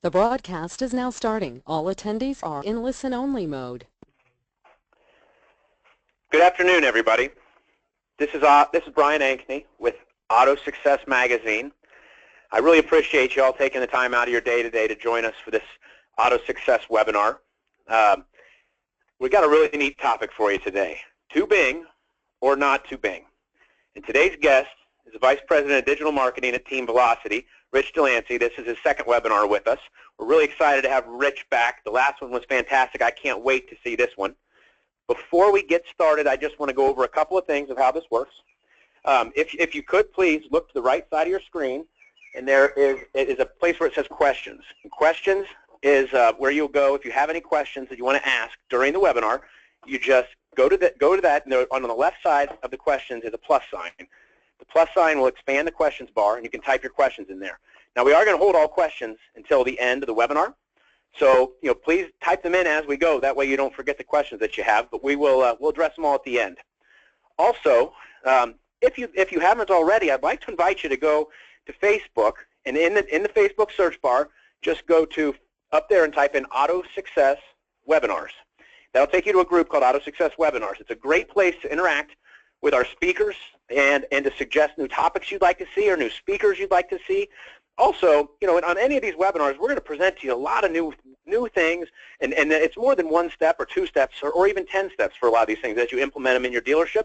The broadcast is now starting. All attendees are in listen-only mode. Good afternoon, everybody. This is Brian Ankney with Auto Success Magazine. I really appreciate you all taking the time out of your day today to join us for this Auto Success webinar. We've got a really neat topic for you today. To Bing or not to Bing. And today's guest is the Vice President of Digital Marketing at Team Velocity, Rich DeLancey. This is his second webinar with us. We're really excited to have Rich back. The last one was fantastic. I can't wait to see this one. Before we get started, I just want to go over a couple of things of how this works. If you could, please look to the right side of your screen, and it is a place where it says questions. And questions is where you'll go if you have any questions that you want to ask during the webinar. You just go to that, and on the left side of the questions is a plus sign. The plus sign will expand the questions bar, and you can type your questions in there. Now, we are going to hold all questions until the end of the webinar. So, please type them in as we go. That way you don't forget the questions that you have, but we'll address them all at the end. Also, if you haven't already, I'd like to invite you to go to Facebook, and in the Facebook search bar, just go to up there and type in Auto Success Webinars. That'll take you to a group called Auto Success Webinars. It's a great place to interact with our speakers and to suggest new topics you'd like to see or new speakers you'd like to see. Also, on any of these webinars, we're going to present to you a lot of new things, and it's more than one step or two steps or even 10 steps for a lot of these things as you implement them in your dealership.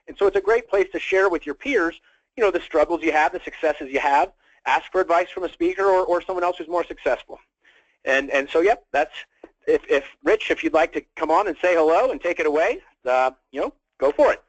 And so it's a great place to share with your peers, the struggles you have, the successes you have. Ask for advice from a speaker or someone else who's more successful. And so, yep, that's if Rich, if you'd like to come on and say hello and take it away, go for it.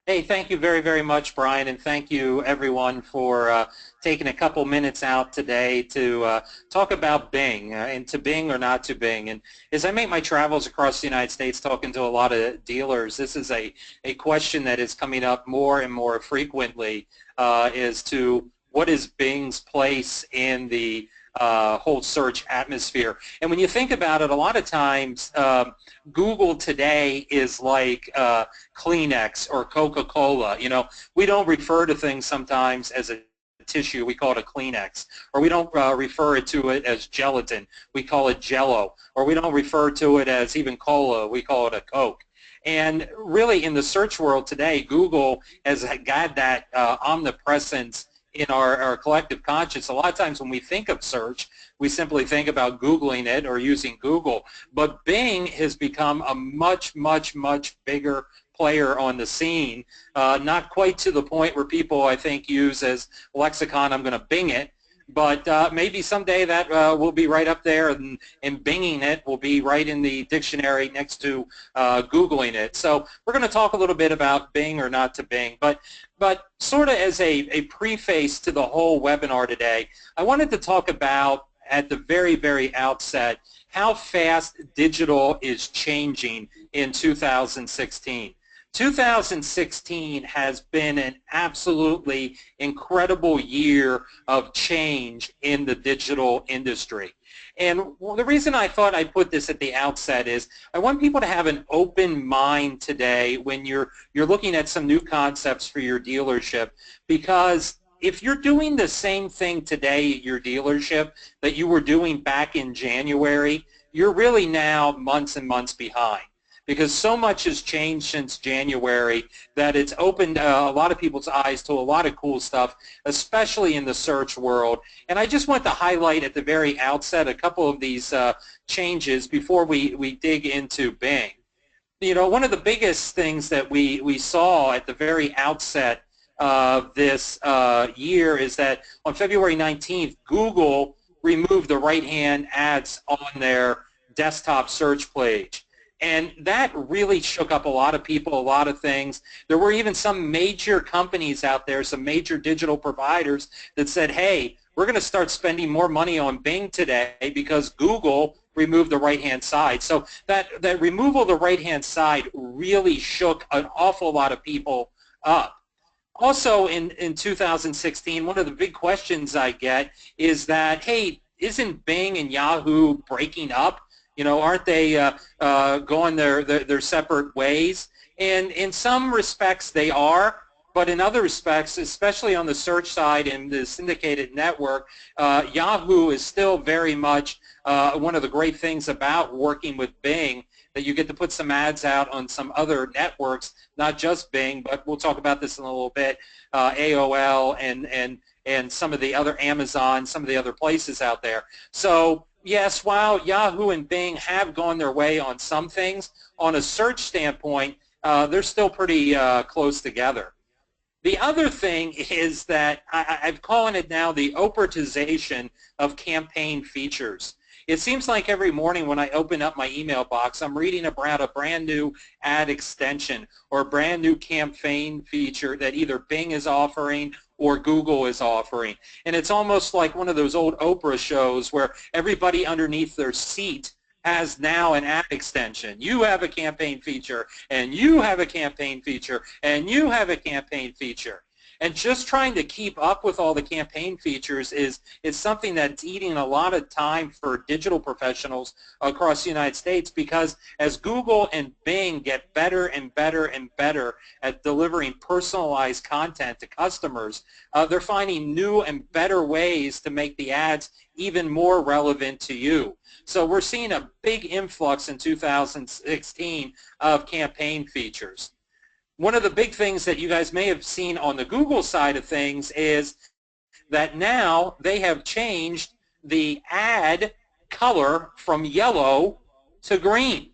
Hey, thank you very, very much, Brian, and thank you, everyone, for taking a couple minutes out today to talk about Bing, and to Bing or not to Bing. And as I make my travels across the United States talking to a lot of dealers, this is a question that is coming up more and more frequently as to what is Bing's place in the whole search atmosphere. And when you think about it, a lot of times Google today is like Kleenex or Coca-Cola. We don't refer to things sometimes as a tissue, we call it a Kleenex, or we don't refer to it as gelatin, we call it Jello, or we don't refer to it as even cola, we call it a Coke. And really in the search world today, Google has got that omnipresence in our collective conscious. A lot of times when we think of search, we simply think about Googling it or using Google. But Bing has become a much, much, much bigger player on the scene, not quite to the point where people, I think, use as lexicon, I'm going to Bing it, but maybe someday that will be right up there, and Binging it will be right in the dictionary next to Googling it. So we're going to talk a little bit about Bing or not to Bing, but sort of as a preface to the whole webinar today, I wanted to talk about at the very, very outset how fast digital is changing in 2016. 2016 has been an absolutely incredible year of change in the digital industry. And the reason I thought I'd put this at the outset is I want people to have an open mind today when you're looking at some new concepts for your dealership, because if you're doing the same thing today at your dealership that you were doing back in January, you're really now months and months behind, because so much has changed since January that it's opened a lot of people's eyes to a lot of cool stuff, especially in the search world. And I just want to highlight at the very outset a couple of these changes before we dig into Bing. One of the biggest things that we saw at the very outset of this year is that on February 19th, Google removed the right-hand ads on their desktop search page. And that really shook up a lot of people, a lot of things. There were even some major companies out there, some major digital providers that said, hey, we're going to start spending more money on Bing today because Google removed the right-hand side. So that removal of the right-hand side really shook an awful lot of people up. Also in 2016, one of the big questions I get is that, hey, isn't Bing and Yahoo breaking up? Aren't they going their separate ways? And in some respects they are, but in other respects, especially on the search side and the syndicated network, Yahoo is still very much one of the great things about working with Bing, that you get to put some ads out on some other networks, not just Bing, but we'll talk about this in a little bit, AOL and some of the other Amazon, some of the other places out there. So yes, while Yahoo and Bing have gone their way on some things, on a search standpoint, they're still pretty close together. The other thing is that I'm calling it now the Oprahization of campaign features. It seems like every morning when I open up my email box, I'm reading about a brand new ad extension or a brand new campaign feature that either Bing is offering or Google is offering. And it's almost like one of those old Oprah shows where everybody underneath their seat has now an ad extension. You have a campaign feature, and you have a campaign feature, and you have a campaign feature. And just trying to keep up with all the campaign features is something that's eating a lot of time for digital professionals across the United States, because as Google and Bing get better and better and better at delivering personalized content to customers, they're finding new and better ways to make the ads even more relevant to you. So we're seeing a big influx in 2016 of campaign features. One of the big things that you guys may have seen on the Google side of things is that now they have changed the ad color from yellow to green.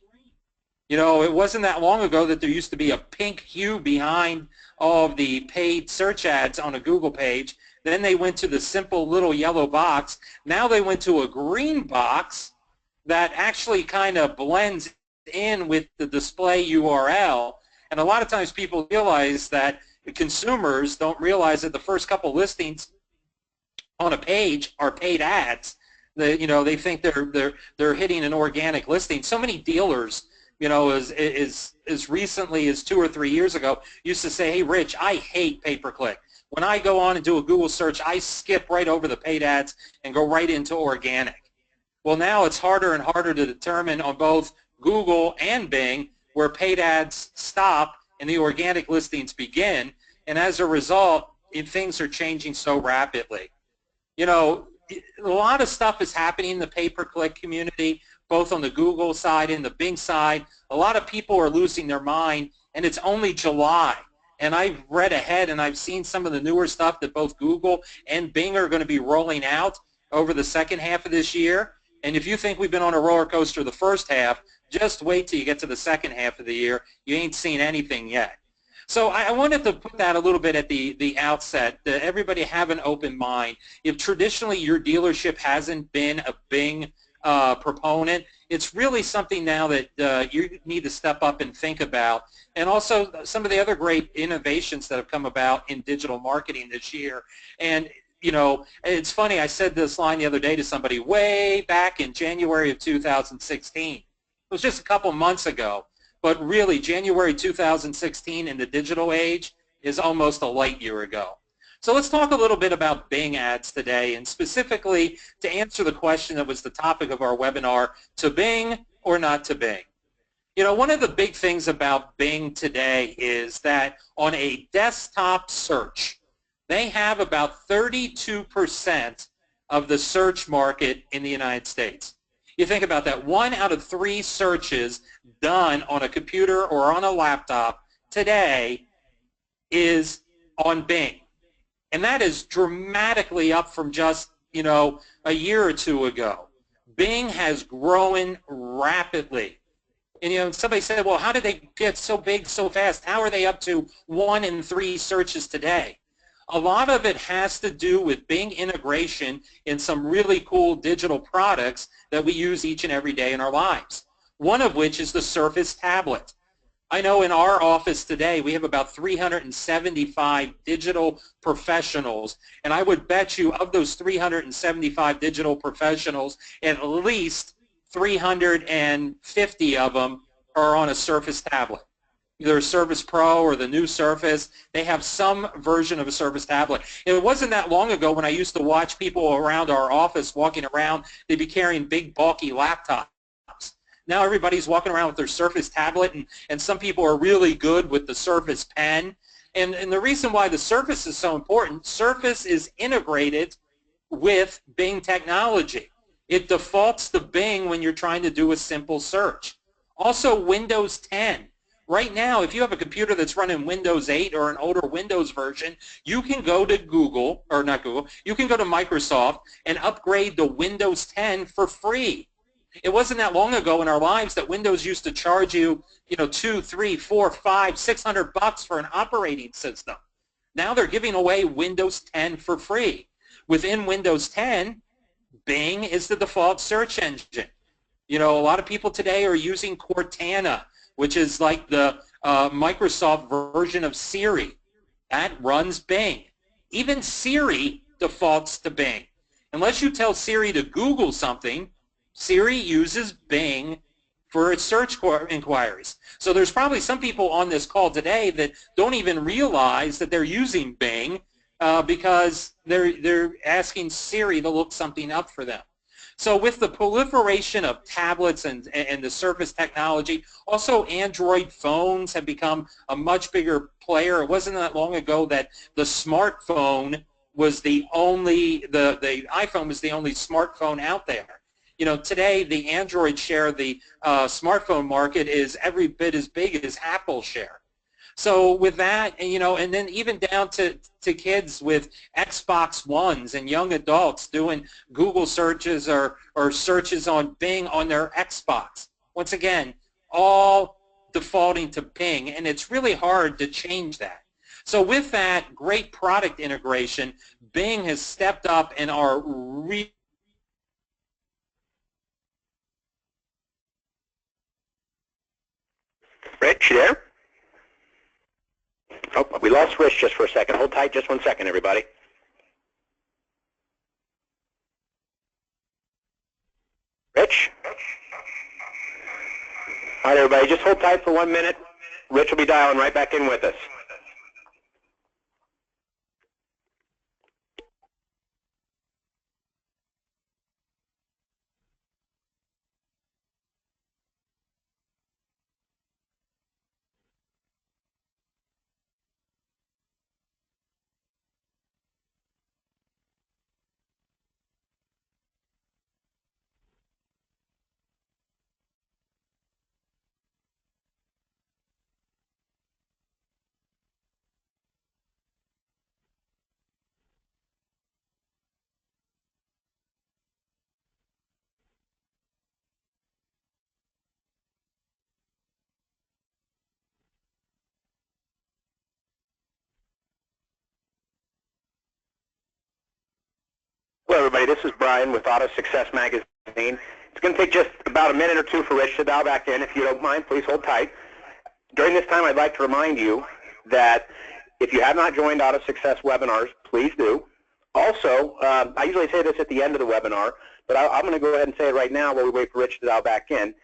You know, it wasn't that long ago that there used to be a pink hue behind all of the paid search ads on a Google page. Then they went to the simple little yellow box. Now they went to a green box that actually kind of blends in with the display URL. And a lot of times people realize that the consumers don't realize that the first couple listings on a page are paid ads. They think they're hitting an organic listing. So many dealers, as recently as 2 or 3 years ago, used to say, "Hey, Rich, I hate pay-per-click. When I go on and do a Google search, I skip right over the paid ads and go right into organic." Well, now it's harder and harder to determine on both Google and Bing where paid ads stop and the organic listings begin, and as a result, things are changing so rapidly. A lot of stuff is happening in the pay-per-click community, both on the Google side and the Bing side. A lot of people are losing their mind, and it's only July. And I've read ahead, and I've seen some of the newer stuff that both Google and Bing are going to be rolling out over the second half of this year. And if you think we've been on a roller coaster the first half, just wait till you get to the second half of the year. You ain't seen anything yet. So I wanted to put that a little bit at the outset, that everybody have an open mind. If traditionally your dealership hasn't been a Bing proponent, it's really something now that you need to step up and think about. And also some of the other great innovations that have come about in digital marketing this year. And it's funny, I said this line the other day to somebody way back in January of 2016. It was just a couple months ago, but really January 2016 in the digital age is almost a light year ago. So let's talk a little bit about Bing ads today, and specifically to answer the question that was the topic of our webinar, to Bing or not to Bing. One of the big things about Bing today is that on a desktop search, they have about 32% of the search market in the United States. You think about that. 1 out of 3 searches done on a computer or on a laptop today is on Bing. And that is dramatically up from just, a year or two ago. Bing has grown rapidly. And, somebody said, well, how did they get so big so fast? How are they up to 1 in 3 searches today? A lot of it has to do with Bing integration in some really cool digital products that we use each and every day in our lives. One of which is the Surface tablet. I know in our office today we have about 375 digital professionals, and I would bet you of those 375 digital professionals, at least 350 of them are on a Surface tablet. Either a Surface Pro or the new Surface, they have some version of a Surface tablet. It wasn't that long ago when I used to watch people around our office walking around, they'd be carrying big bulky laptops. Now everybody's walking around with their Surface tablet, and some people are really good with the Surface Pen. And the reason why the Surface is so important, Surface is integrated with Bing technology. It defaults to Bing when you're trying to do a simple search. Also, Windows 10. Right now, if you have a computer that's running Windows 8 or an older Windows version, you can go to Google, or not Google, you can go to Microsoft and upgrade to Windows 10 for free. It wasn't that long ago in our lives that Windows used to charge you, $200, $300, $400, $500, $600 for an operating system. Now they're giving away Windows 10 for free. Within Windows 10, Bing is the default search engine. A lot of people today are using Cortana, which is like the Microsoft version of Siri. That runs Bing. Even Siri defaults to Bing. Unless you tell Siri to Google something, Siri uses Bing for its search inquiries. So there's probably some people on this call today that don't even realize that they're using Bing because they're asking Siri to look something up for them. So with the proliferation of tablets and the Surface technology, also Android phones have become a much bigger player. It wasn't that long ago that the smartphone was the iPhone was the only smartphone out there. Today the Android share of the smartphone market is every bit as big as Apple's share. So with that, and then even down to kids with Xbox Ones and young adults doing Google searches or searches on Bing on their Xbox. Once again, all defaulting to Bing, and it's really hard to change that. So with that great product integration, Bing has stepped up and are Rich, you there? Oh, we lost Rich just for a second. Hold tight just 1 second, everybody. Rich? All right, everybody, just hold tight for 1 minute. Rich will be dialing right back in with us. Hello, everybody. This is Brian with Auto Success Magazine. It's going to take just about a minute or two for Rich to dial back in. If you don't mind, please hold tight. During this time, I'd like to remind you that if you have not joined Auto Success webinars, please do. Also, I usually say this at the end of the webinar, but I'm going to go ahead and say it right now while we wait for Rich to dial back in.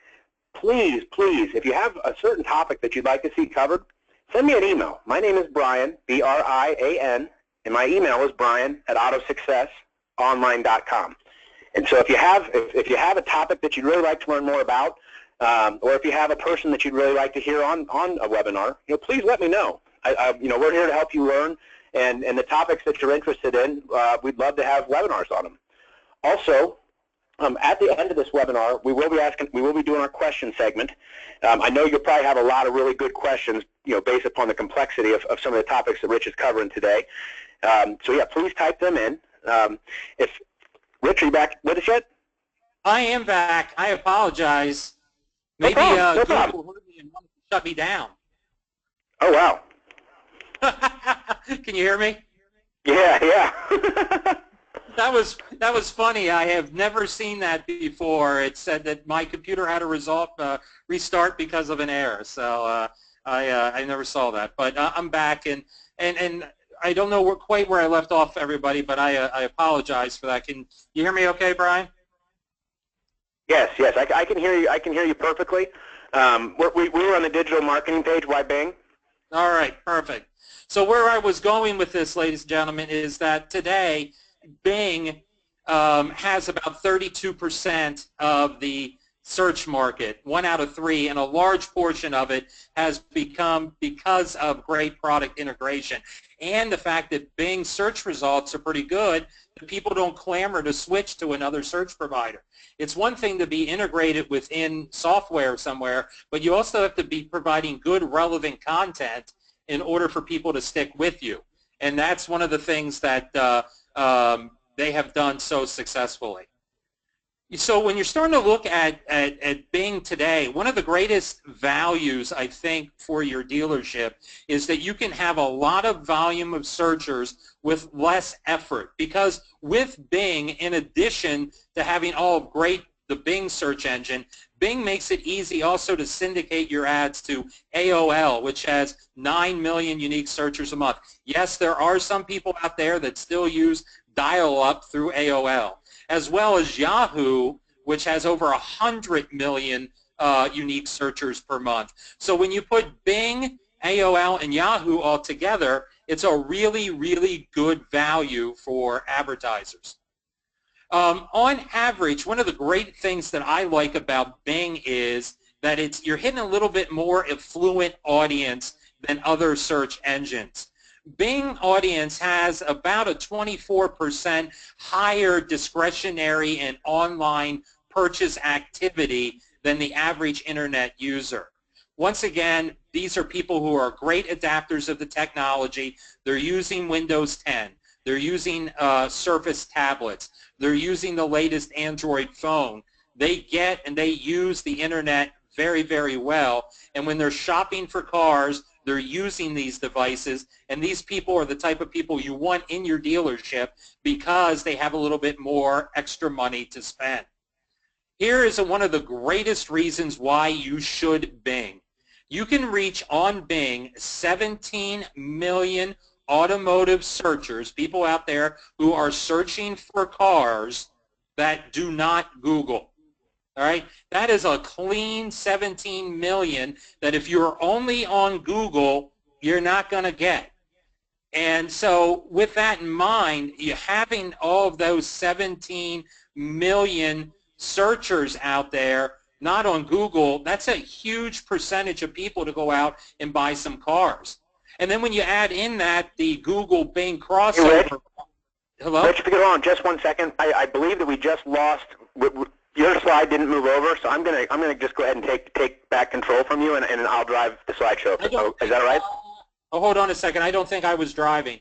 Please, please, if you have a certain topic that you'd like to see covered, send me an email. My name is Brian, B-R-I-A-N, and my email is brian@autosuccessonline.com. And so if you have a topic that you'd really like to learn more about, or if you have a person that you'd really like to hear on a webinar, please let me know. We're here to help you learn, and the topics that you're interested in, we'd love to have webinars on them. Also, at the end of this webinar, we will be doing our question segment. I know you'll probably have a lot of really good questions, based upon the complexity of some of the topics that Rich is covering today. So yeah, please type them in. If Rich, are you back with us yet? I am back. I apologize. Maybe no Google problem. heard me and wanted to shut me down. Oh wow. Can you hear me? Yeah. That was funny. I have never seen that before. It said that my computer had a restart because of an error. So I never saw that. But I'm back, and I don't know quite where I left off, everybody, but I apologize for that. Can you hear me okay, Brian? Yes, I can hear you. I can hear you perfectly. We were on the digital marketing page. Why Bing? All right, perfect. So where I was going with this, ladies and gentlemen, is that today Bing has about 32% of the search market, 1 out of 3, and a large portion of it has become because of great product integration and the fact that Bing search results are pretty good, that people don't clamor to switch to another search provider. It's one thing to be integrated within software somewhere, but you also have to be providing good, relevant content in order for people to stick with you. And that's one of the things that they have done so successfully. So when you're starting to look at Bing today, one of the greatest values, I think, for your dealership is that you can have a lot of volume of searchers with less effort. Because with Bing, in addition to having all of the Bing search engine, Bing makes it easy also to syndicate your ads to AOL, which has 9 million unique searchers a month. Yes, there are some people out there that still use dial-up through AOL, as well as Yahoo, which has over 100 million unique searchers per month. So when you put Bing, AOL, and Yahoo all together, it's a really, really good value for advertisers. On average, one of the great things that I like about Bing is that you're hitting a little bit more affluent audience than other search engines. Bing audience has about a 24% higher discretionary and online purchase activity than the average internet user. Once again, these are people who are great adapters of the technology. They're using Windows 10. They're using Surface tablets. They're using the latest Android phone. They get and they use the internet very, very well. And when they're shopping for cars, they're using these devices, and these people are the type of people you want in your dealership because they have a little bit more extra money to spend. Here is one of the greatest reasons why you should Bing. You can reach on Bing 17 million automotive searchers, people out there who are searching for cars that do not Google. All right, that is a clean 17 million that if you're only on Google, you're not going to get. And so with that in mind, you having all of those 17 million searchers out there, not on Google, that's a huge percentage of people to go out and buy some cars. And then when you add in that the Google Bing crossover. Hey, Rich. Hello? Rich, if you could hold on just one second. I believe that we just lost. Your slide didn't move over, so I'm gonna just go ahead and take back control from you, and I'll drive the slideshow. So, is that all right? Oh, hold on a second. I don't think I was driving.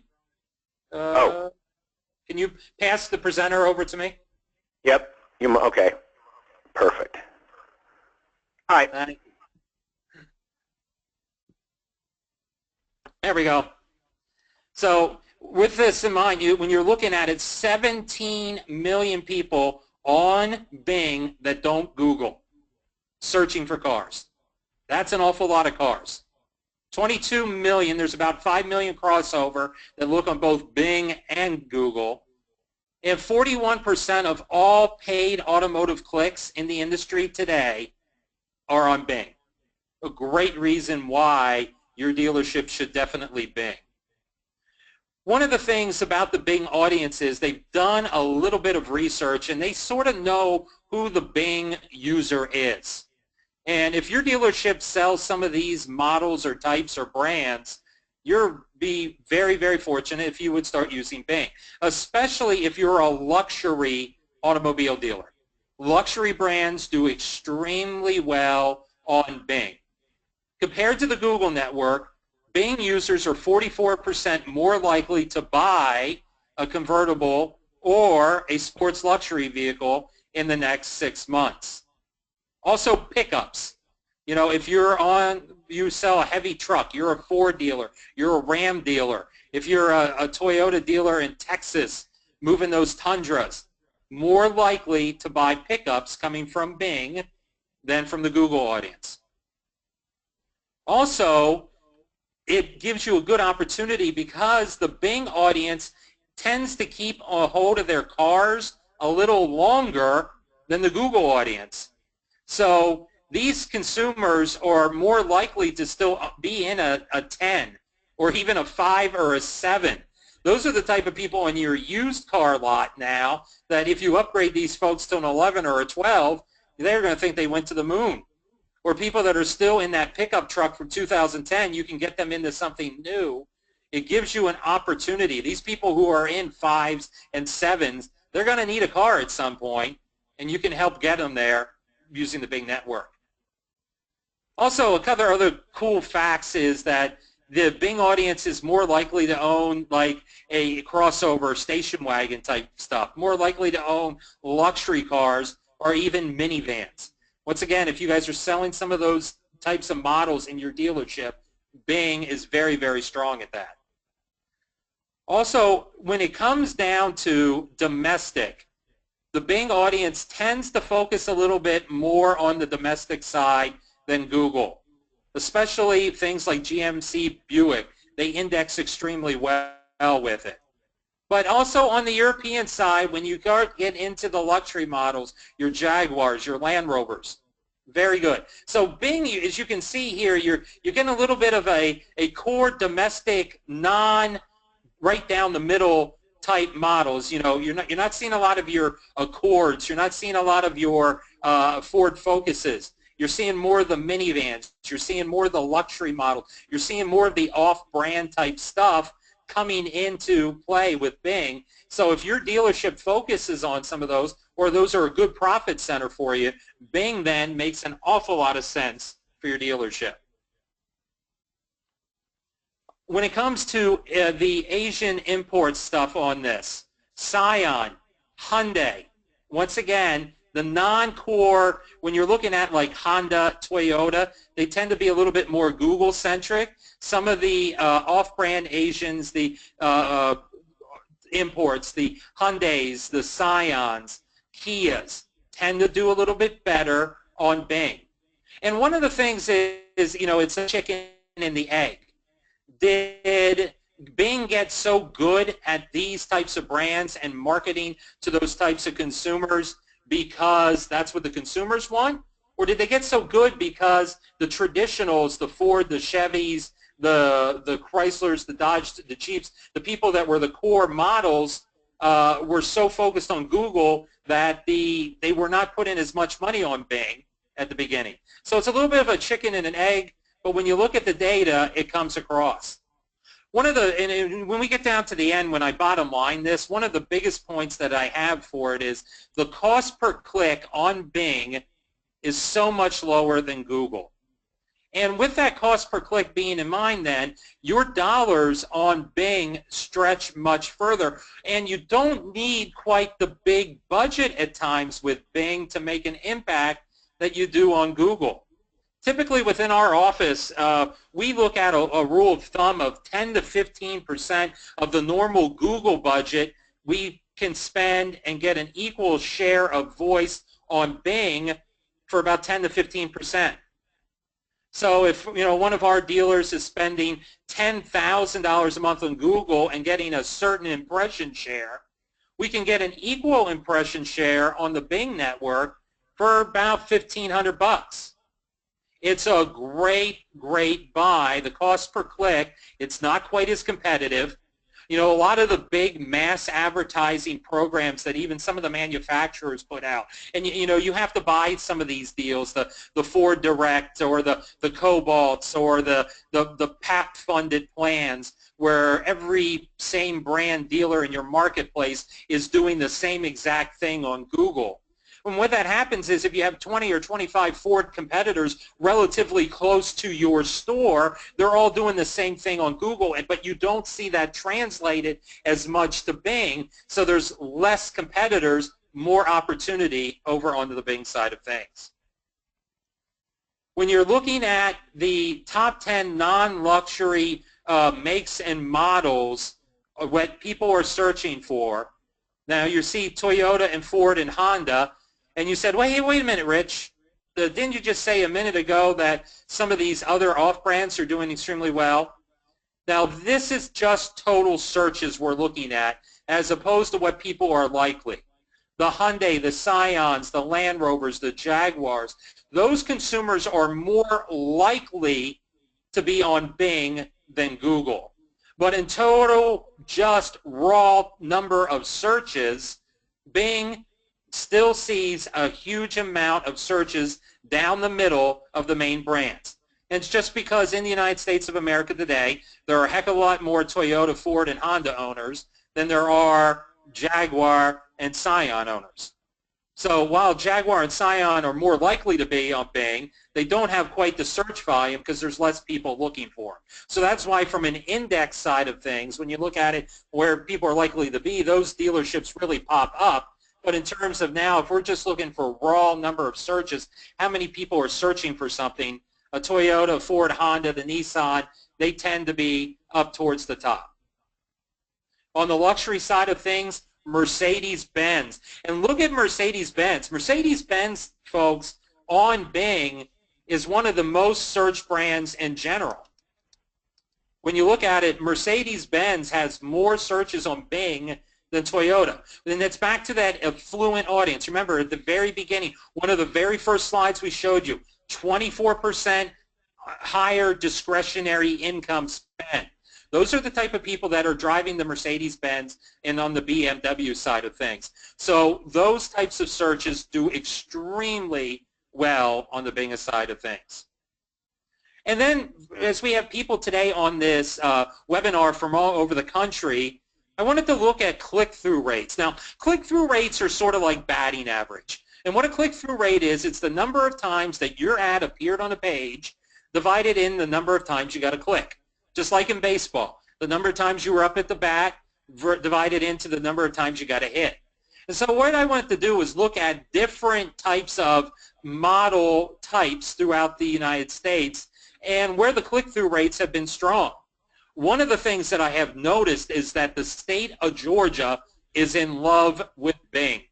Can you pass the presenter over to me? Yep. Okay. Perfect. All right. There we go. So with this in mind, when you're looking at it, 17 million people on Bing that don't Google, searching for cars. That's an awful lot of cars. 22 million, there's about 5 million crossover that look on both Bing and Google. And 41% of all paid automotive clicks in the industry today are on Bing. A great reason why your dealership should definitely Bing. One of the things about the Bing audience is they've done a little bit of research and they sort of know who the Bing user is. And if your dealership sells some of these models or types or brands, you'll be very, very fortunate if you would start using Bing, especially if you're a luxury automobile dealer. Luxury brands do extremely well on Bing. Compared to the Google network, Bing users are 44% more likely to buy a convertible or a sports luxury vehicle in the next 6 months. Also pickups. You know, if you sell a heavy truck, you're a Ford dealer, you're a Ram dealer. If you're a Toyota dealer in Texas moving those Tundras, more likely to buy pickups coming from Bing than from the Google audience. Also, it gives you a good opportunity because the Bing audience tends to keep a hold of their cars a little longer than the Google audience. So these consumers are more likely to still be in a 10 or even a 5 or a 7. Those are the type of people in your used car lot now that if you upgrade these folks to an 11 or a 12, they're going to think they went to the moon. Or people that are still in that pickup truck from 2010, you can get them into something new. It gives you an opportunity. These people who are in 5s and 7s, they're going to need a car at some point, and you can help get them there using the Bing network. Also, a couple other cool facts is that the Bing audience is more likely to own like a crossover station wagon type stuff, more likely to own luxury cars or even minivans. Once again, if you guys are selling some of those types of models in your dealership, Bing is very, very strong at that. Also, when it comes down to domestic, the Bing audience tends to focus a little bit more on the domestic side than Google, especially things like GMC Buick. They index extremely well with it. But also on the European side, when you get into the luxury models, your Jaguars, your Land Rovers, very good. So Bing, as you can see here, you're getting a little bit of a core domestic, right down the middle type models. You know, you're not seeing a lot of your Accords. You're not seeing a lot of your Ford Focuses. You're seeing more of the minivans. You're seeing more of the luxury model. You're seeing more of the off-brand type stuff coming into play with Bing. So if your dealership focuses on some of those, or those are a good profit center for you, Bing then makes an awful lot of sense for your dealership. When it comes to the Asian import stuff on this, Scion, Hyundai, once again, the non-core, when you're looking at like Honda, Toyota, they tend to be a little bit more Google-centric. Some of the off-brand Asians, the imports, the Hyundais, the Scions, Kias, tend to do a little bit better on Bing. And one of the things is, you know, it's a chicken and the egg. Did Bing get so good at these types of brands and marketing to those types of consumers because that's what the consumers want? Or did they get so good because the traditionals, the Ford, the Chevys, the Chryslers, the Dodge, the Jeeps, the people that were the core models were so focused on Google that they were not putting as much money on Bing at the beginning? So it's a little bit of a chicken and an egg, but when you look at the data, it comes across. And when we get down to the end, when I bottom line this, one of the biggest points that I have for it is the cost per click on Bing is so much lower than Google. And with that cost per click being in mind then, your dollars on Bing stretch much further. And you don't need quite the big budget at times with Bing to make an impact that you do on Google. Typically within our office, we look at a rule of thumb of 10 to 15% of the normal Google budget we can spend and get an equal share of voice on Bing for about 10 to 15%. So if one of our dealers is spending $10,000 a month on Google and getting a certain impression share, we can get an equal impression share on the Bing network for about $1,500. It's a great, great buy. The cost per click, it's not quite as competitive. A lot of the big mass advertising programs that even some of the manufacturers put out, and you have to buy some of these deals, the Ford Direct or the Cobalts or the PAP-funded plans, where every same brand dealer in your marketplace is doing the same exact thing on Google. And what that happens is if you have 20 or 25 Ford competitors relatively close to your store, they're all doing the same thing on Google, but you don't see that translated as much to Bing, so there's less competitors, more opportunity over onto the Bing side of things. When you're looking at the top 10 non-luxury makes and models, what people are searching for, now you see Toyota and Ford and Honda, and you said, wait a minute, Rich. Didn't you just say a minute ago that some of these other off-brands are doing extremely well? Now, this is just total searches we're looking at, as opposed to what people are likely. The Hyundai, the Scions, the Land Rovers, the Jaguars, those consumers are more likely to be on Bing than Google. But in total, just raw number of searches, Bing still sees a huge amount of searches down the middle of the main brands. And it's just because in the United States of America today, there are a heck of a lot more Toyota, Ford, and Honda owners than there are Jaguar and Scion owners. So while Jaguar and Scion are more likely to be on Bing, they don't have quite the search volume because there's less people looking for them. So that's why from an index side of things, when you look at it where people are likely to be, those dealerships really pop up. But in terms of now, if we're just looking for raw number of searches, how many people are searching for something, a Toyota, Ford, Honda, the Nissan, they tend to be up towards the top. On the luxury side of things, Mercedes-Benz. And look at Mercedes-Benz. Mercedes-Benz, folks, on Bing is one of the most searched brands in general. When you look at it, Mercedes-Benz has more searches on Bing than Toyota. And it's back to that affluent audience. Remember, at the very beginning, one of the very first slides we showed you, 24% higher discretionary income spend. Those are the type of people that are driving the Mercedes-Benz and on the BMW side of things. So those types of searches do extremely well on the Bing side of things. And then as we have people today on this webinar from all over the country, I wanted to look at click-through rates. Now, click-through rates are sort of like batting average. And what a click-through rate is, it's the number of times that your ad appeared on a page divided in the number of times you got to click. Just like in baseball, the number of times you were up at the bat divided into the number of times you got to hit. And so what I wanted to do was look at different types of model types throughout the United States and where the click-through rates have been strong. One of the things that I have noticed is that the state of Georgia is in love with Bing.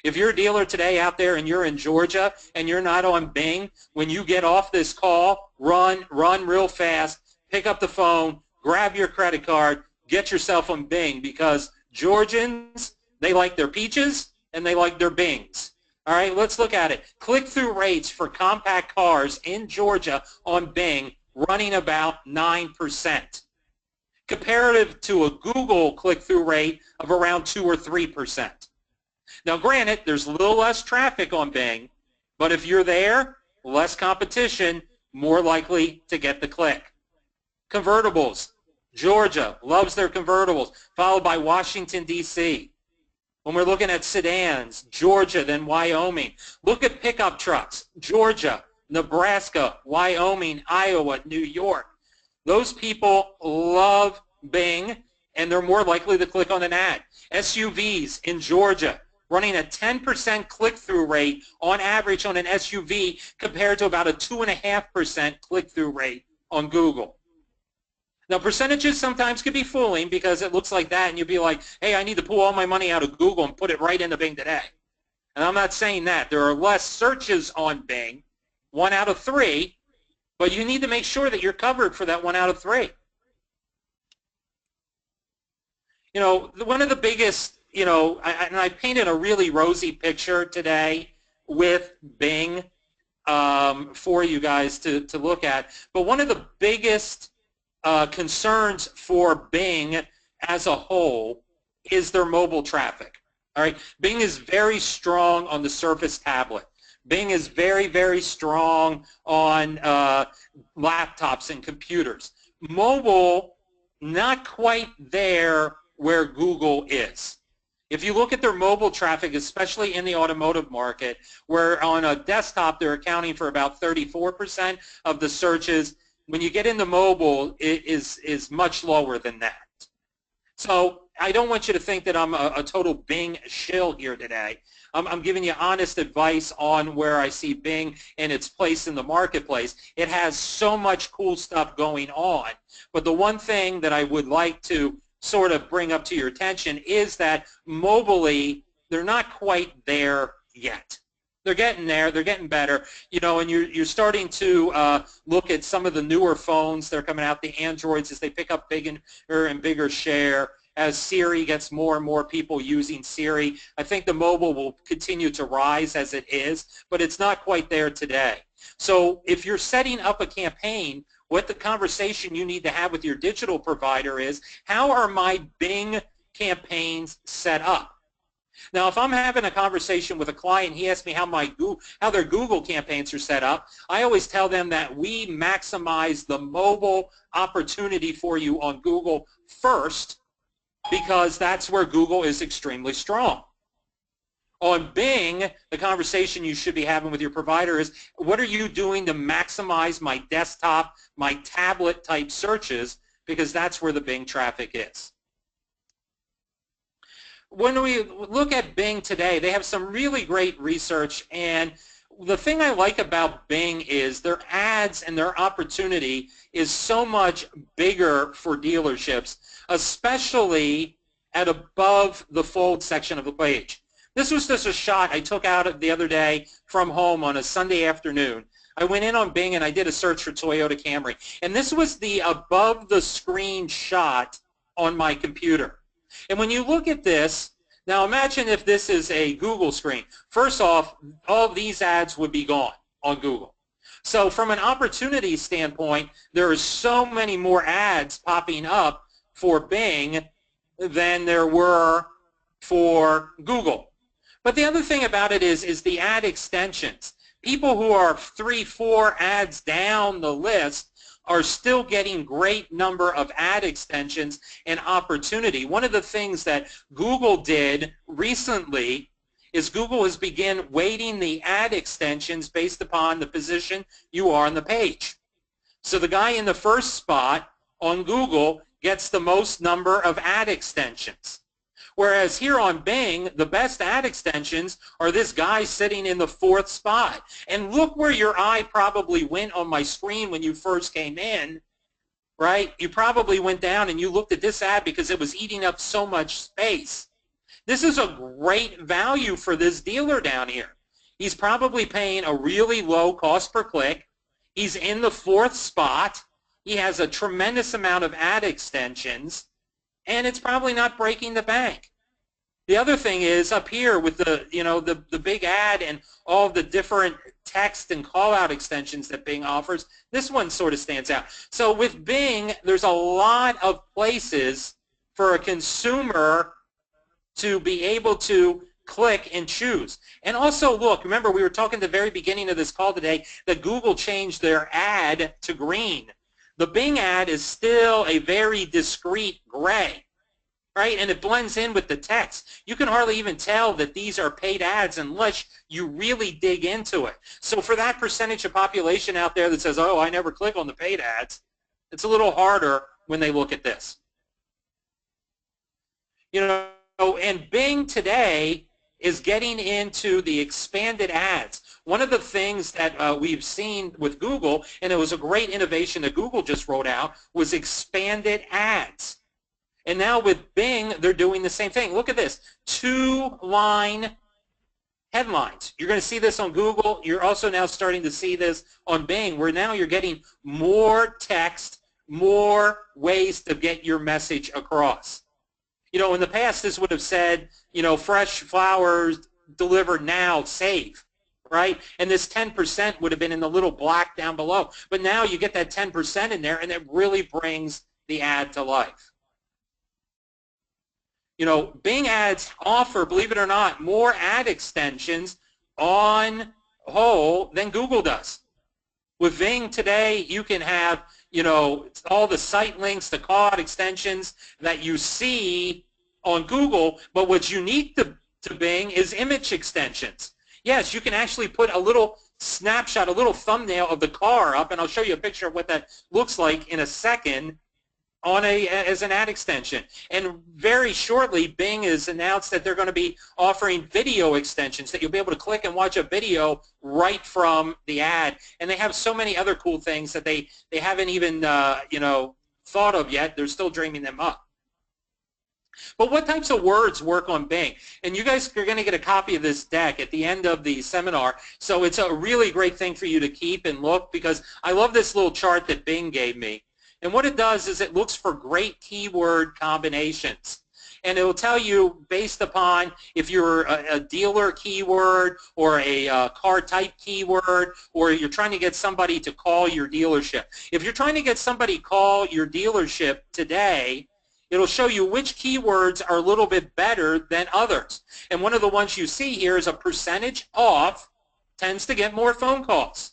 If you're a dealer today out there and you're in Georgia and you're not on Bing, when you get off this call, run real fast, pick up the phone, grab your credit card, get yourself on Bing, because Georgians, they like their peaches and they like their Bings. All right, let's look at it. Click-through rates for compact cars in Georgia on Bing running about 9%, comparative to a Google click-through rate of around 2 or 3%. Now, granted, there's a little less traffic on Bing, but if you're there, less competition, more likely to get the click. Convertibles. Georgia loves their convertibles, followed by Washington, D.C. When we're looking at sedans, Georgia, then Wyoming. Look at pickup trucks. Georgia, Nebraska, Wyoming, Iowa, New York. Those people love Bing, and they're more likely to click on an ad. SUVs in Georgia, running a 10% click-through rate on average on an SUV compared to about a 2.5% click-through rate on Google. Now, percentages sometimes can be fooling because it looks like that, and you'll be like, hey, I need to pull all my money out of Google and put it right into Bing today. And I'm not saying that. There are less searches on Bing, 1 out of 3, but you need to make sure that you're covered for that 1 out of 3. You know, one of the biggest, you know, and I painted a really rosy picture today with Bing for you guys to look at, but one of the biggest concerns for Bing as a whole is their mobile traffic. All right, Bing is very strong on the Surface tablet. Bing is very, very strong on laptops and computers. Mobile, not quite there where Google is. If you look at their mobile traffic, especially in the automotive market, where on a desktop they're accounting for about 34% of the searches, when you get into mobile, it is much lower than that. So I don't want you to think that I'm a total Bing shill here today. I'm giving you honest advice on where I see Bing and its place in the marketplace. It has so much cool stuff going on. But the one thing that I would like to sort of bring up to your attention is that mobily, they're not quite there yet. They're getting there. They're getting better. You know, and you're starting to look at some of the newer phones that are coming out, the Androids, as they pick up bigger and bigger share. As Siri gets more and more people using Siri, I think the mobile will continue to rise as it is, but it's not quite there today. So if you're setting up a campaign, what the conversation you need to have with your digital provider is, how are my Bing campaigns set up? Now, if I'm having a conversation with a client, he asks me how their Google campaigns are set up, I always tell them that we maximize the mobile opportunity for you on Google first, because that's where Google is extremely strong. On Bing, the conversation you should be having with your provider is, what are you doing to maximize my desktop, my tablet type searches, because that's where the Bing traffic is. When we look at Bing today, they have some really great research, and the thing I like about Bing is their ads and their opportunity is so much bigger for dealerships, especially at above the fold section of the page. This was just a shot I took out the other day from home on a Sunday afternoon. I went in on Bing and I did a search for Toyota Camry. And this was the above the screen shot on my computer. And when you look at this, now imagine if this is a Google screen. First off, all of these ads would be gone on Google. So from an opportunity standpoint, there are so many more ads popping up for Bing than there were for Google. But the other thing about it is the ad extensions. People who are 3, 4 ads down the list are still getting great number of ad extensions and opportunity. One of the things that Google did recently is Google has begun weighting the ad extensions based upon the position you are on the page. So the guy in the first spot on Google gets the most number of ad extensions. Whereas here on Bing, the best ad extensions are this guy sitting in the 4th spot. And look where your eye probably went on my screen when you first came in, right? You probably went down and you looked at this ad because it was eating up so much space. This is a great value for this dealer down here. He's probably paying a really low cost per click. He's in the 4th spot. He has a tremendous amount of ad extensions, and it's probably not breaking the bank. The other thing is up here with the, the big ad and all the different text and call-out extensions that Bing offers, this one sort of stands out. So with Bing, there's a lot of places for a consumer to be able to click and choose. And also look, remember we were talking at the very beginning of this call today that Google changed their ad to green. The Bing ad is still a very discreet gray, right? And it blends in with the text. You can hardly even tell that these are paid ads unless you really dig into it. So for that percentage of population out there that says, oh, I never click on the paid ads, it's a little harder when they look at this. And Bing today is getting into the expanded ads. One of the things that we've seen with Google, and it was a great innovation that Google just rolled out, was expanded ads. And now with Bing, they're doing the same thing. Look at this, 2-line headlines. You're going to see this on Google. You're also now starting to see this on Bing, where now you're getting more text, more ways to get your message across. In the past, this would have said, fresh flowers delivered now, save, right? And this 10% would have been in the little black down below. But now you get that 10% in there, and it really brings the ad to life. Bing ads offer, believe it or not, more ad extensions on whole than Google does. With Bing today, you can have, all the site links, the call-out extensions that you see on Google, but what's unique to Bing is image extensions. Yes, you can actually put a little snapshot, a little thumbnail of the car up, and I'll show you a picture of what that looks like in a second on as an ad extension. And very shortly, Bing has announced that they're going to be offering video extensions that you'll be able to click and watch a video right from the ad. And they have so many other cool things that they haven't even thought of yet. They're still dreaming them up. But what types of words work on Bing? And you guys are going to get a copy of this deck at the end of the seminar. So it's a really great thing for you to keep and look, because I love this little chart that Bing gave me. And what it does is it looks for great keyword combinations. And it will tell you based upon if you're a dealer keyword or a car type keyword, or you're trying to get somebody to call your dealership. If you're trying to get somebody to call your dealership today, It'll show you which keywords are a little bit better than others. And one of the ones you see here is a percentage off tends to get more phone calls.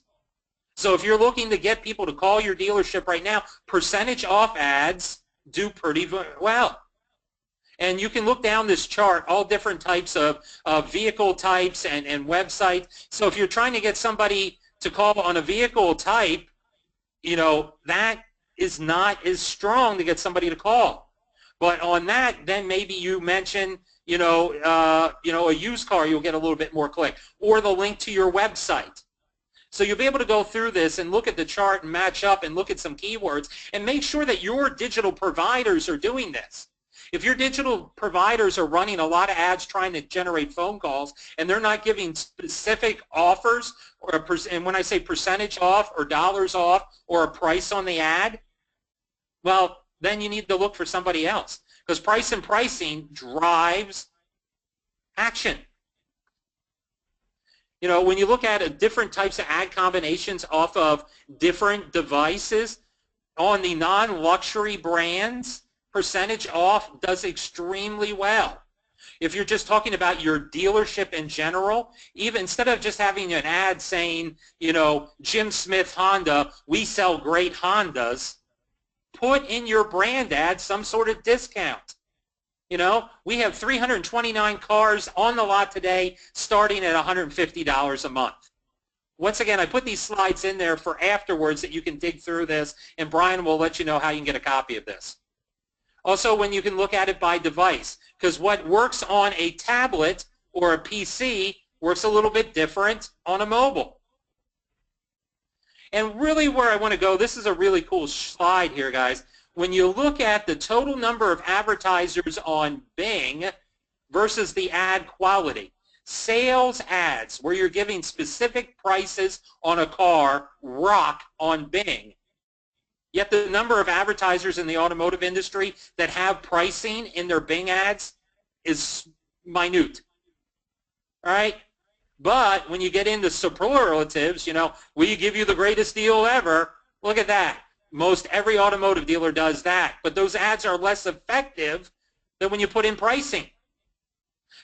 So if you're looking to get people to call your dealership right now, percentage off ads do pretty well. And you can look down this chart, all different types of vehicle types and websites. So if you're trying to get somebody to call on a vehicle type, you know, that is not as strong to get somebody to call. But on that, then maybe you mention, you know, a used car, you'll get a little bit more click, or the link to your website. So you'll be able to go through this and look at the chart and match up and look at some keywords and make sure that your digital providers are doing this. If your digital providers are running a lot of ads trying to generate phone calls and they're not giving specific offers, or and when I say percentage off or dollars off or a price on the ad, well, then you need to look for somebody else, because price and pricing drives action. You know, when you look at different types of ad combinations off of different devices, on the non-luxury brands, percentage off does extremely well. If you're just talking about your dealership in general, even instead of just having an ad saying, you know, Jim Smith Honda, we sell great Hondas, put in your brand ad some sort of discount. You know, we have 329 cars on the lot today starting at $150 a month. Once again, I put these slides in there for afterwards that you can dig through this, and Brian will let you know how you can get a copy of this. Also, when you can look at it by device, because what works on a tablet or a PC works a little bit different on a mobile. And really where I want to go, this is a really cool slide here, guys. When you look at the total number of advertisers on Bing versus the ad quality, sales ads where you're giving specific prices on a car rock on Bing. Yet the number of advertisers in the automotive industry that have pricing in their Bing ads is minute. All right? But when you get into superlatives, you know, we give you the greatest deal ever, look at that. Most every automotive dealer does that. But those ads are less effective than when you put in pricing.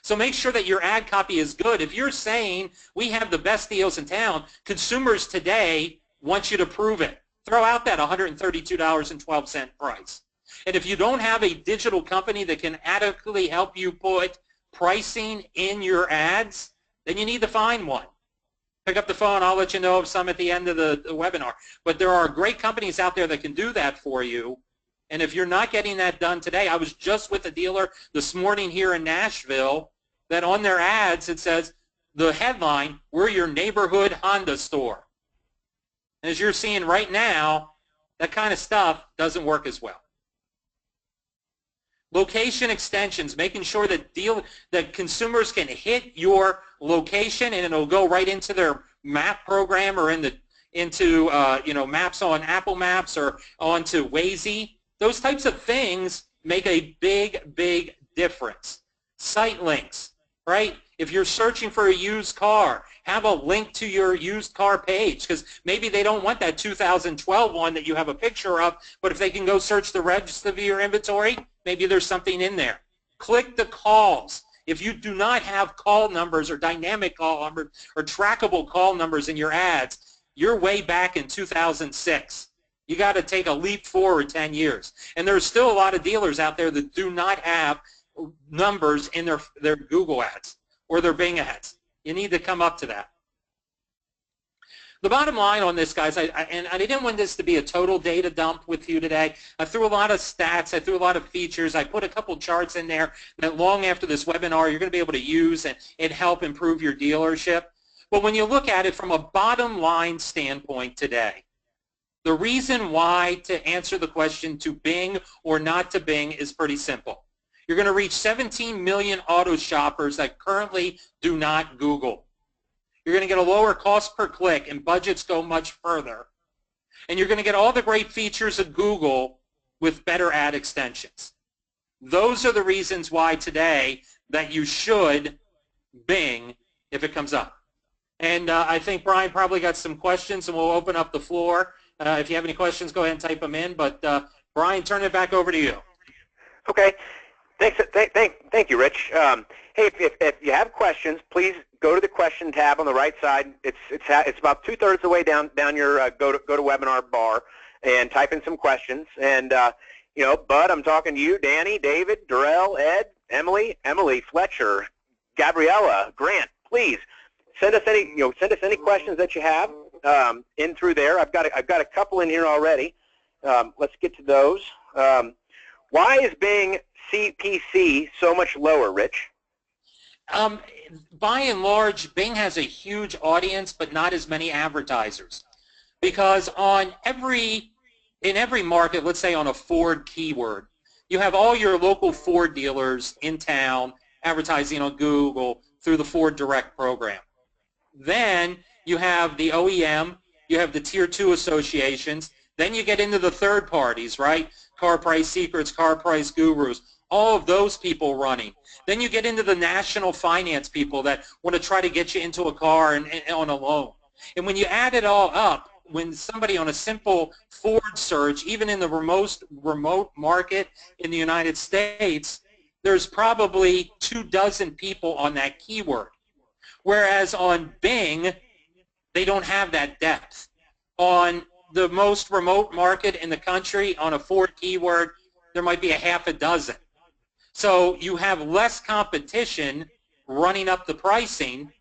So make sure that your ad copy is good. If you're saying we have the best deals in town, consumers today want you to prove it. Throw out that $132.12 price. And if you don't have a digital company that can adequately help you put pricing in your ads, then you need to find one. Pick up the phone. I'll let you know of some at the end of the webinar. But there are great companies out there that can do that for you. And if you're not getting that done today, I was just with a dealer this morning here in Nashville that on their ads it says, the headline, we're your neighborhood Honda store. And as you're seeing right now, that kind of stuff doesn't work as well. Location extensions, making sure that consumers can hit your location and it'll go right into their map program or into you know, maps on Apple Maps or onto Waze. Those types of things make a big difference. Site links, right? If you're searching for a used car, have a link to your used car page, because maybe they don't want that 2012 one that you have a picture of, but if they can go search the register of your inventory, maybe there's something in there. Click the calls. If you do not have call numbers or dynamic call numbers or trackable call numbers in your ads, you're way back in 2006. You got to take a leap forward 10 years. And there's still a lot of dealers out there that do not have numbers in their Google ads or their Bing ads. You need to come up to that. The bottom line on this, guys, and I didn't want this to be a total data dump with you today. I threw a lot of stats. I threw a lot of features. I put a couple charts in there that long after this webinar you're going to be able to use and help improve your dealership. But when you look at it from a bottom line standpoint today, the reason why to answer the question to Bing or not to Bing is pretty simple. You're going to reach 17 million auto shoppers that currently do not Google. You're going to get a lower cost per click, and budgets go much further. And you're going to get all the great features of Google with better ad extensions. Those are the reasons why today that you should Bing if it comes up. And I think Brian probably got some questions, and we'll open up the floor. If you have any questions, go ahead and type them in. But Brian, turn it back over to you. Okay. Thank you, Rich. Hey, if you have questions, please go to the question tab on the right side. It's about 2/3 of the way down your go to webinar bar, and type in some questions. And Bud, I'm talking to you, Danny, David, Darrell, Ed, Emily, Fletcher, Gabriella, Grant. Please send us any questions that you have in through there. I've got a couple in here already. Let's get to those. Why is Bing CPC so much lower, Rich? By and large, Bing has a huge audience, but not as many advertisers. Because in every market, let's say on a Ford keyword, you have all your local Ford dealers in town advertising on Google through the Ford Direct program. Then you have the OEM, you have the Tier 2 associations, then you get into the third parties, right? Car Price Secrets, Car Price Gurus, all of those people running. Then you get into the national finance people that want to try to get you into a car and on a loan. And when you add it all up, when somebody on a simple Ford search, even in the remote market in the United States, there's probably 24 people on that keyword. Whereas on Bing, they don't have that depth. On the most remote market in the country, on a Ford keyword, there might be a half a dozen. So you have less competition running up the pricing,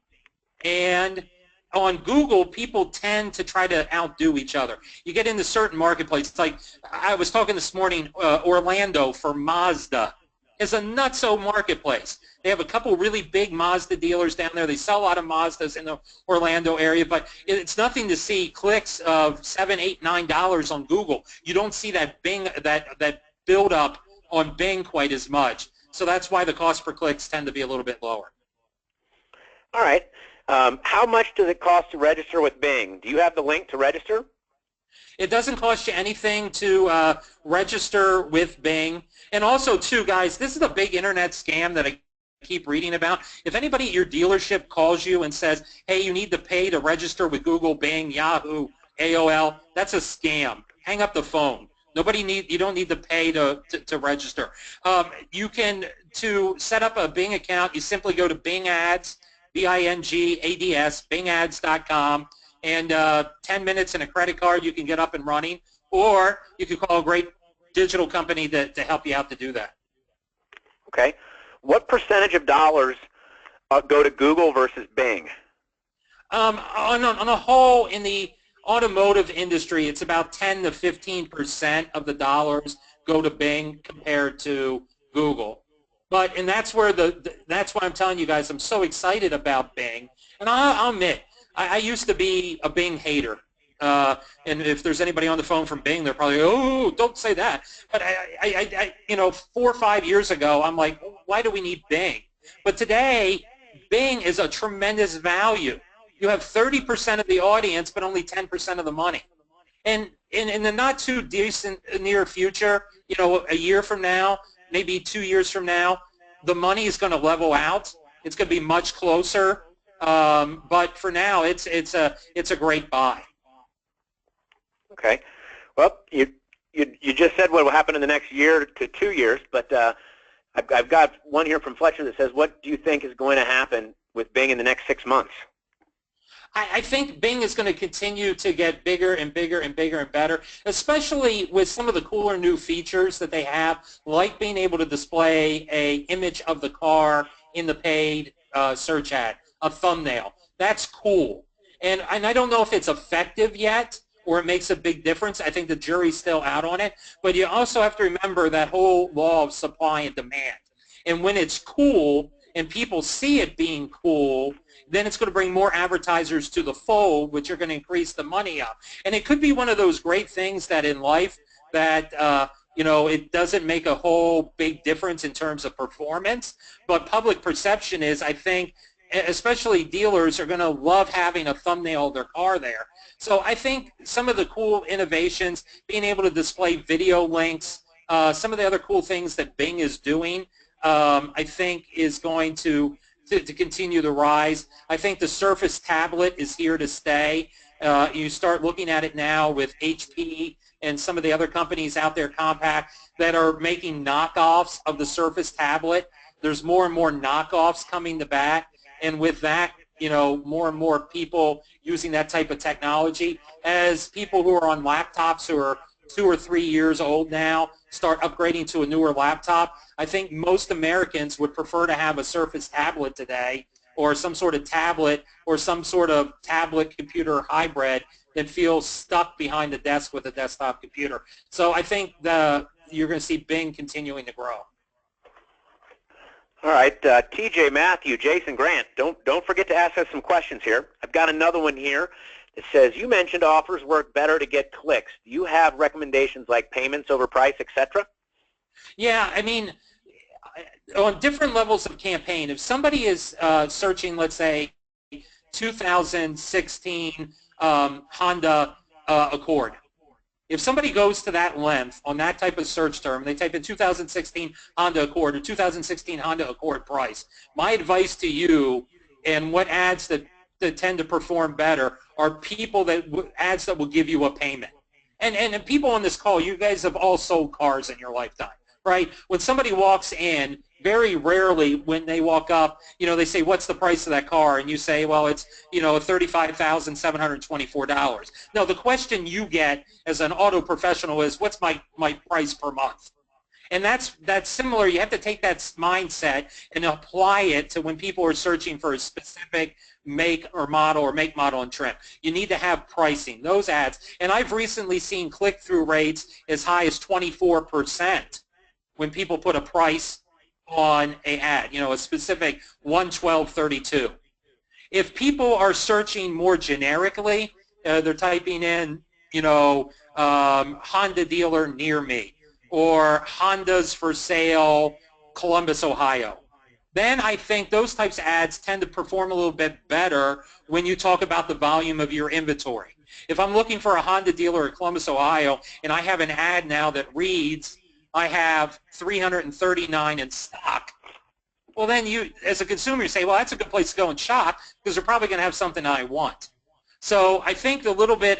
and on Google, people tend to try to outdo each other. You get into certain marketplaces, like I was talking this morning, Orlando for Mazda is a nutso marketplace. They have a couple really big Mazda dealers down there. They sell a lot of Mazdas in the Orlando area, but it's nothing to see clicks of $7, $8, $9 on Google. You don't see that Bing, that build up on Bing quite as much. So that's why the cost per clicks tend to be a little bit lower. All right. How much does it cost to register with Bing? Do you have the link to register? It doesn't cost you anything to register with Bing. And also, too, guys, this is a big internet scam that I keep reading about. If anybody at your dealership calls you and says, hey, you need to pay to register with Google, Bing, Yahoo, AOL, that's a scam. Hang up the phone. You don't need to pay to register. You can, to set up a Bing account, you simply go to Bing Ads, BINGADS, bingads.com, and 10 minutes and a credit card, you can get up and running, or you can call a great digital company to help you out to do that. Okay. What percentage of dollars go to Google versus Bing? On a whole, in the automotive industry, it's about 10 to 15% of the dollars go to Bing compared to Google. And that's where that's why I'm telling you guys I'm so excited about Bing. And I'll admit, I used to be a Bing hater. And if there's anybody on the phone from Bing, they're probably, oh, don't say that. But I 4 or 5 years ago, I'm like, why do we need Bing? But today, Bing is a tremendous value. You have 30% of the audience, but only 10% of the money. And in the not too distant near future, a year from now, maybe 2 years from now, the money is going to level out. It's going to be much closer. But for now, it's a great buy. Okay. Well, you just said what will happen in the next year to 2 years, but I've got one here from Fletcher that says, what do you think is going to happen with Bing in the next 6 months? I think Bing is going to continue to get bigger and bigger and bigger and better, especially with some of the cooler new features that they have, like being able to display an image of the car in the paid search ad, a thumbnail. That's cool. And I don't know if it's effective yet or it makes a big difference. I think the jury's still out on it. But you also have to remember that whole law of supply and demand. And when it's cool and people see it being cool, then it's going to bring more advertisers to the fold, which are going to increase the money up. And it could be one of those great things that in life that, it doesn't make a whole big difference in terms of performance, but public perception is, I think, especially dealers are going to love having a thumbnail of their car there. So I think some of the cool innovations, being able to display video links, some of the other cool things that Bing is doing, I think is going to continue to rise. I think the Surface tablet is here to stay. You start looking at it now with HP and some of the other companies out there, Compaq, that are making knockoffs of the Surface tablet. There's more and more knockoffs coming to bat, and with that, more and more people using that type of technology. As people who are on laptops who are 2 or 3 years old now start upgrading to a newer laptop, I think most Americans would prefer to have a Surface tablet today, or some sort of tablet, or some sort of tablet computer hybrid that feels stuck behind the desk with a desktop computer. So I think you're going to see Bing continuing to grow. All right, TJ, Matthew, Jason, Grant, don't forget to ask us some questions here. I've got another one here that says, you mentioned offers work better to get clicks. Do you have recommendations like payments over price, etc.? Yeah, I mean, on different levels of campaign, if somebody is searching, let's say, 2016 Honda Accord, if somebody goes to that length on that type of search term, they type in 2016 Honda Accord or 2016 Honda Accord price, my advice to you, and what ads that tend to perform better, are ads that will give you a payment. And people on this call, you guys have all sold cars in your lifetime, right? When somebody walks in, very rarely when they walk up, they say, what's the price of that car? And you say, well, it's, $35,724. No, the question you get as an auto professional is, what's my price per month? And that's similar. You have to take that mindset and apply it to when people are searching for a specific make, model, and trim. You need to have pricing, those ads. And I've recently seen click-through rates as high as 24% when people put a price on an ad, a specific 112.32. If people are searching more generically, they're typing in, Honda dealer near me, or Hondas for sale, Columbus, Ohio, then I think those types of ads tend to perform a little bit better when you talk about the volume of your inventory. If I'm looking for a Honda dealer in Columbus, Ohio, and I have an ad now that reads, I have 339 in stock, well, then you, as a consumer, you say, well, that's a good place to go and shop because they're probably going to have something I want. So I think a little bit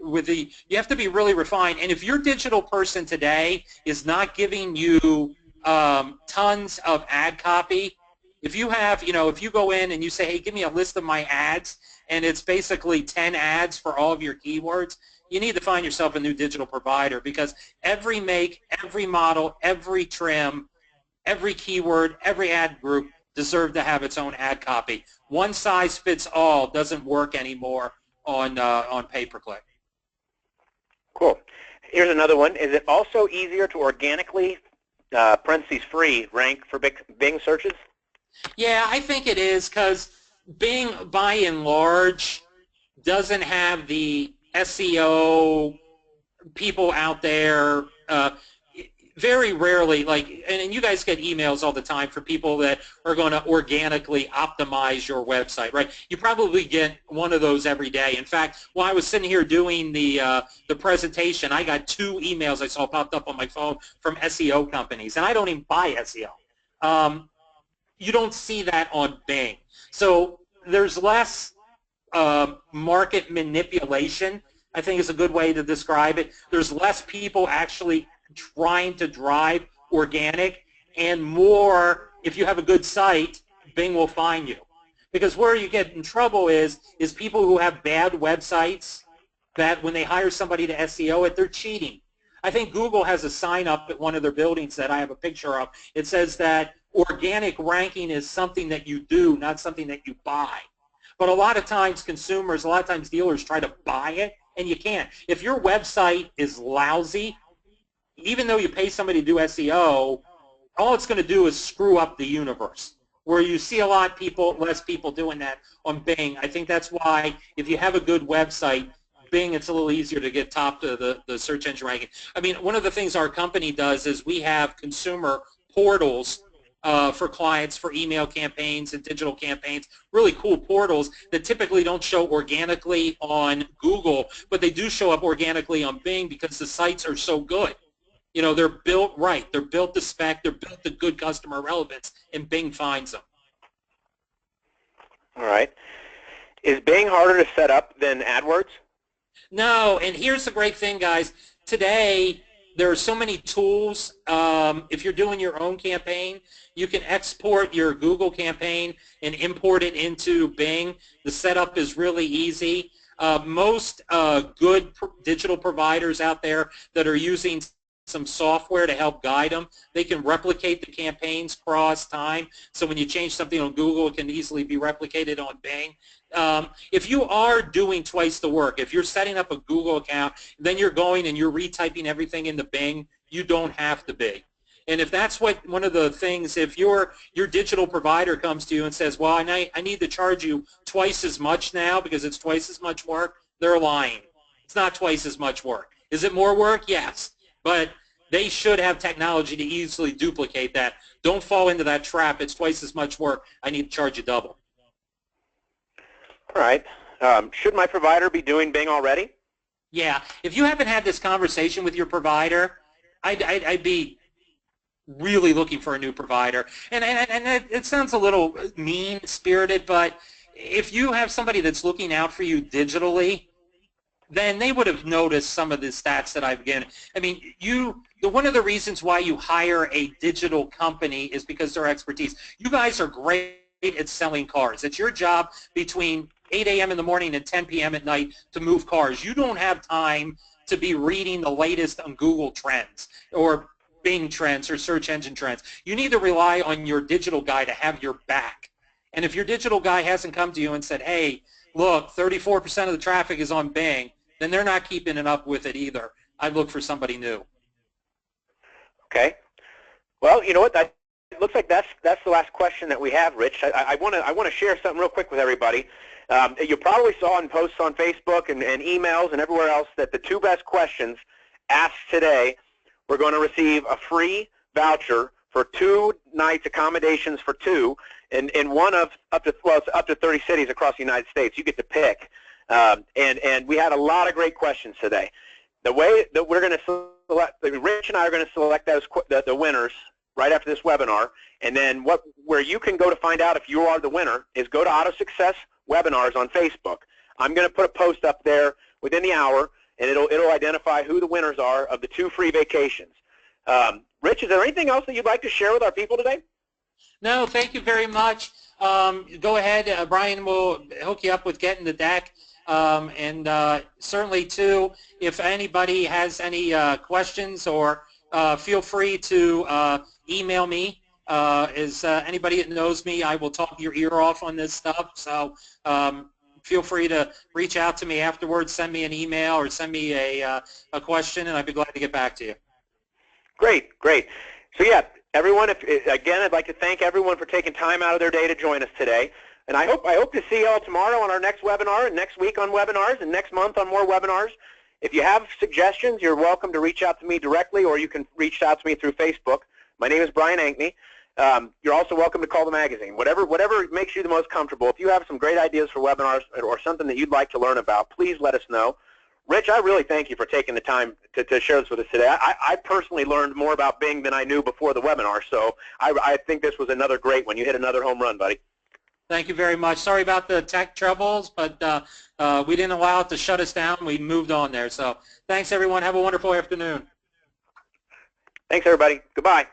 you have to be really refined. And if your digital person today is not giving you tons of ad copy, if you have, if you go in and you say, hey, give me a list of my ads, and it's basically 10 ads for all of your keywords, you need to find yourself a new digital provider, because every make, every model, every trim, every keyword, every ad group deserve to have its own ad copy. One size fits all doesn't work anymore on pay-per-click. Cool. Here's another one. Is it also easier to organically, parentheses free, rank for Bing searches? Yeah, I think it is, because Bing, by and large, doesn't have the SEO people out there. Very rarely, and you guys get emails all the time for people that are going to organically optimize your website, right? You probably get one of those every day. In fact, while I was sitting here doing the presentation, I got 2 emails I saw popped up on my phone from SEO companies, and I don't even buy SEO. You don't see that on Bing. So there's less market manipulation, I think is a good way to describe it. There's less people actually trying to drive organic, and more, if you have a good site, Bing will find you. Because where you get in trouble is people who have bad websites, that when they hire somebody to SEO it, they're cheating. I think Google has a sign up at one of their buildings that I have a picture of. It says that organic ranking is something that you do, not something that you buy. But a lot of times consumers, a lot of times dealers try to buy it, and you can't. If your website is lousy, even though you pay somebody to do SEO, all it's going to do is screw up the universe. Where you see a lot of less people doing that on Bing. I think that's why if you have a good website, Bing, it's a little easier to get top to the search engine ranking. I mean, one of the things our company does is we have consumer portals for clients for email campaigns and digital campaigns, really cool portals that typically don't show organically on Google, but they do show up organically on Bing because the sites are so good. They're built right. They're built to spec. They're built to good customer relevance, and Bing finds them. All right. Is Bing harder to set up than AdWords? No, and here's the great thing, guys. today there are so many tools. If you're doing your own campaign, you can export your Google campaign and import it into Bing. The setup is really easy. Most good digital providers out there that are using some software to help guide them, they can replicate the campaigns across time. So when you change something on Google, it can easily be replicated on Bing. If you are doing twice the work, if you're setting up a Google account, then you're going and you're retyping everything into Bing, you don't have to be. And if that's what one of the things, if your digital provider comes to you and says, well, I need to charge you twice as much now because it's twice as much work, they're lying. It's not twice as much work. Is it more work? Yes. But they should have technology to easily duplicate that. Don't fall into that trap. It's twice as much work. I need to charge you double. All right. Should my provider be doing Bing already? Yeah. If you haven't had this conversation with your provider, I'd be really looking for a new provider. And it sounds a little mean-spirited, but if you have somebody that's looking out for you digitally, then they would have noticed some of the stats that I've given. I mean, one of the reasons why you hire a digital company is because their expertise. You guys are great at selling cars. It's your job between 8 a.m. in the morning and 10 p.m. at night to move cars. You don't have time to be reading the latest on Google Trends or Bing Trends or search engine trends. You need to rely on your digital guy to have your back. And if your digital guy hasn't come to you and said, hey, look, 34% of the traffic is on Bing, then they're not keeping it up with it either. I'd look for somebody new. Okay. Well, you know what? It looks like that's the last question that we have, Rich. I want to share something real quick with everybody. You probably saw in posts on Facebook and emails and everywhere else that the 2 best questions asked today, we're going to receive a free voucher for 2 nights accommodations for 2 in one of up to 30 cities across the United States. You get to pick. And we had a lot of great questions today. The way that we're going to select, Rich and I are going to select the winners right after this webinar, and then where you can go to find out if you are the winner is go to Auto Success Webinars on Facebook. I'm going to put a post up there within the hour, and it'll identify who the winners are of the 2 free vacations. Rich, is there anything else that you'd like to share with our people today? No, thank you very much. Go ahead. Brian will hook you up with getting the deck. And certainly, too, if anybody has any questions, or feel free to email me. As anybody that knows me, I will talk your ear off on this stuff. So feel free to reach out to me afterwards, send me an email, or send me a question, and I'd be glad to get back to you. Great, great. So yeah, everyone, again, I'd like to thank everyone for taking time out of their day to join us today. And I hope to see you all tomorrow on our next webinar, and next week on webinars, and next month on more webinars. If you have suggestions, you're welcome to reach out to me directly, or you can reach out to me through Facebook. My name is Brian Ankney. You're also welcome to call the magazine. Whatever makes you the most comfortable. If you have some great ideas for webinars or something that you'd like to learn about, please let us know. Rich, I really thank you for taking the time to share this with us today. I personally learned more about Bing than I knew before the webinar, so I think this was another great one. You hit another home run, buddy. Thank you very much. Sorry about the tech troubles, but we didn't allow it to shut us down. We moved on there. So thanks, everyone. Have a wonderful afternoon. Thanks, everybody. Goodbye.